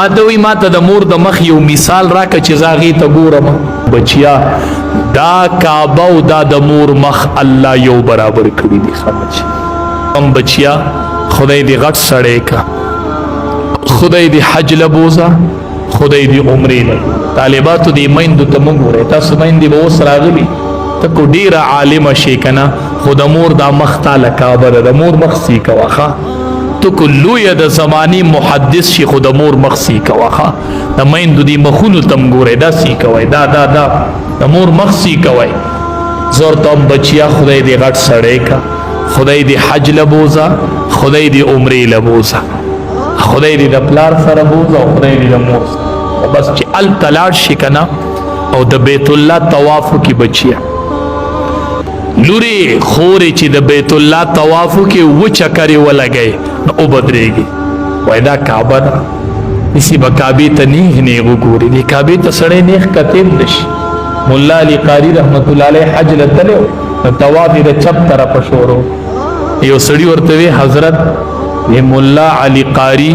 ما ته وی ما ته د مور د مخ یو مثال راکړه چې زه هغې ته ګورم. بچیا دا کعبه او دا د مور مخ الله یو برابر کړي دي. هم بچیا خدای دې غټ سړی کا، خدای دې حج لبوزا، خدای دې عمرې له طالباتو دې میندو ته مه ګورئ. تاسو میندې به اوس راغلي ته کو ډېره عالمه شي که نه، خو د مور دا مخ تاله کعبه ده، د مور مخ سی کوه ښه. تو کو لویه د زمانې محدث شي خو د مور مخ سی کوه ښه. د میندو دې مخونو ته م ګورئ، دا سی کوئ، دا د مور مخ سی کوئ. زه ورته هم بچیا خدای دې غټ سړی کا، خدای دې حج لبوزا، خدای دې عمرې لبوزا، خدای دې د پلار سره بوزا او خدای دې د مور سره. بس چې هلته لاړ شي که نه او د بیت الله طواف وکړي بچیا، لورې خورې چې د بیت الله طواف وکړي اووه چکرې ولګئ نو وبدرېږي. وایي دا کعبه ده، داسې به کعبې ته نیغ نیغ وګوري. دې کعبې ته سړی نیغ کتې هم نشي. ملا علي قاري رحمت الله علیه حج له تللی و، نو طواف یې د چپ طرفه شروع. یو سړي ورته وی حضرت ملا علي قاري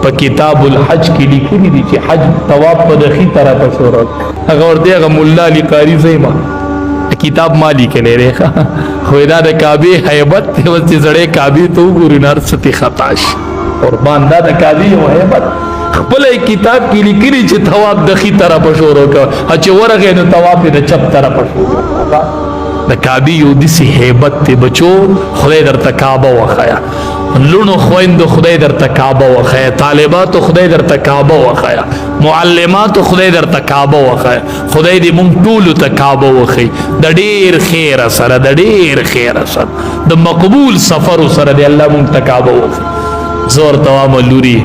په کتاب الحج کې لیکلي دي چې حج طواف په د ښي طرفه شروع. هغه ورته هغه ملا علي قاري زه یم کتاب ما لیکلی دی خو دا د کعبې هیبت دی. اوس چې سړی کعبې ته وګوري نو هر څه ترې خطا شي. قربان دا د کعبې یو هیبت خپله یې کتاب کې لیکلي چې طواف د ښي طرفه شروع کوه، چې ورغی نو طواف یې د چپ طرفه شروع. د کعبې یو داسې هیبت دی بچو. خدای درته کعبه وښیه، لونو خویندو خدای درته کعبه وښیه، طالباتو خدای درته کعبه وښیه، معلماتو خدای درته کعبه وښیه. خدای دې مونږ ټولو ته کعبه وښیي د ډېر خیره سره، د ډېر خیره سره، د مقبول سفرو سره دې الله مونږ ته کعبه وښیي. زه ورته وایم لورې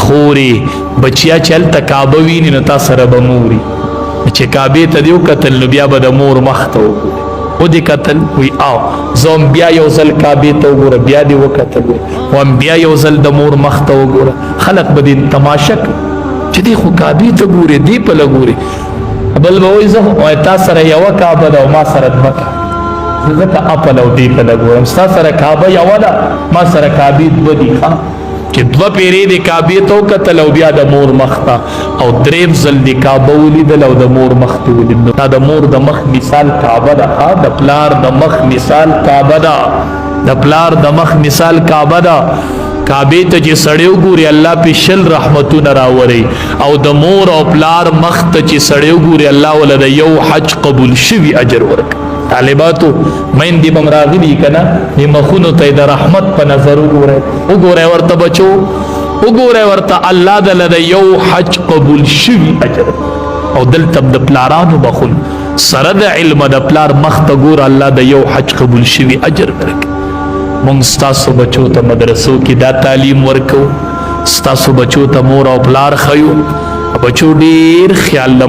خورې بچیا چې هلته کعبه ویني نو تا سره به موري. چې کعبې ته دې وکتل نو بیا به د مور مخ ته وګوري. ودې کتل وی او زه هم بیا یو ځل کعبې ته وګوره، بیا دې وکتل و هم بیا یو ځل د مور مخ ته وګوره. خلک به دې تماشه کوي چې دې خو کعبې ته ګورې، دې په له ګورې. بل به وایي زه وایي تا سره یوه کعبه ده او ما سره دوه کعبه، زه ځکه اپل او دې په له ګورم. ستا سره کعبه یوه ده، ما سره کعبې دوه دي ښه. چې دوه پیرې د کعبې ته وکتل او بیا د مور مخ ته، او دریم ځل د کعبه ولیدل او د مور مخ ته ولیدل. دا د مور د مخ مثال کعبه ده، د پلار د مخ مثال کعبه ده، د پلار د مخ مثال کعبه ده. کعبې ته چې سړی وګوري الله پې شل رحمتونه راوړي، او د مور او پلار مخ ته چې سړی وګوري الله وله د یو حج قبول شوي اجر ورکړي. طالباتو میندې به م راغلي که نه، دې مخونو ته د رحمت په نظر وګورئ، وګورئ ورته بچو، وګورئ ورته الله دله د یو حج قبول شوي اجر. او دلته د پلارانو مخون سره د علم د پلار مخ ته ګوره الله د یو حج قبول شوي اجر درکړي. مونږ ستاسو بچو ته مدرسو کې دا تعلیم ورکو، ستاسو بچو ته مور او پلار ښیو. بچو ډېر خیال